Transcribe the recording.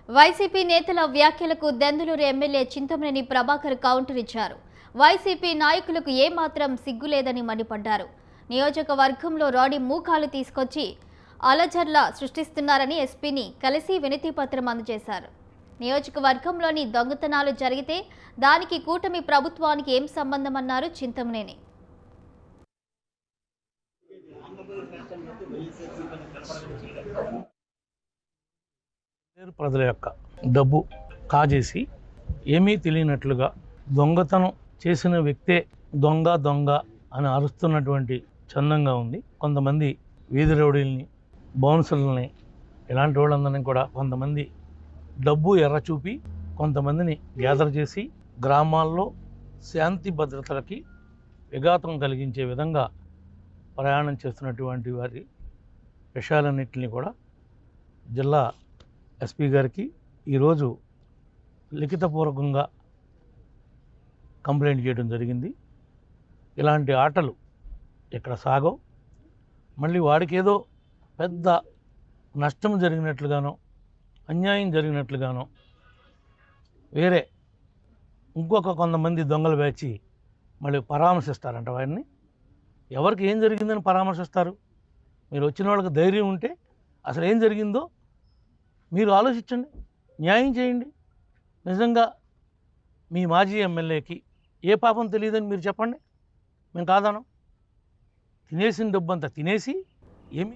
YCP నేతల వ్యాఖ్యలకు Denduluru MLA Chintamaneni Prabhakar counter ఇచ్చారు. వైసీపీ నాయకులకు ఏమాత్రం సిగ్గులేదని మండిపడ్డారు. నియోజకవర్గంలో రౌడీ మూకాలు తీసుకొచ్చి అలజర్ల సృష్టిస్తున్నారని ఎస్పీని కలిసి వినతిపత్రం అందజేశారు. నియోజకవర్గంలోని దొంగతనాలు జరిగితే దానికి కూటమి ప్రభుత్వానికి ఏం సంబంధమన్నారు చింతమనేని. ప్రజల యొక్క డబ్బు కాజేసి ఏమీ తెలియనట్లుగా దొంగతనం చేసిన వ్యక్తే దొంగ దొంగ అని అరుస్తున్నటువంటి చందంగా ఉంది. కొంతమంది వీధి రౌడీల్ని, బౌన్సర్లని, ఇలాంటి వాళ్ళందరినీ కూడా కొంతమంది డబ్బు ఎర్ర చూపి కొంతమందిని గ్యాదర్ చేసి గ్రామాల్లో శాంతి భద్రతలకి విఘాతం కలిగించే విధంగా ప్రయాణం చేస్తున్నటువంటి వారి విషయాలన్నింటినీ కూడా జిల్లా ఎస్పీ గారికి ఈరోజు లిఖితపూర్వకంగా కంప్లైంట్ చేయడం జరిగింది. ఇలాంటి ఆటలు ఇక్కడ సాగవు. మళ్ళీ వాడికి ఏదో పెద్ద నష్టం జరిగినట్లుగానో, అన్యాయం జరిగినట్లుగానో వేరే ఇంకొక కొంతమంది దొంగలు వేచి మళ్ళీ పరామర్శిస్తారంట. వారిని ఎవరికి ఏం జరిగిందని పరామర్శిస్తారు? మీరు వచ్చిన వాళ్ళకి ధైర్యం ఉంటే అసలు ఏం జరిగిందో మీరు ఆలోచించండి, న్యాయం చేయండి. నిజంగా మీ మాజీ ఎమ్మెల్యేకి ఏ పాపం తెలియదని మీరు చెప్పండి, మేము కాదనం. తినేసిన డబ్బంతా తినేసి ఏమి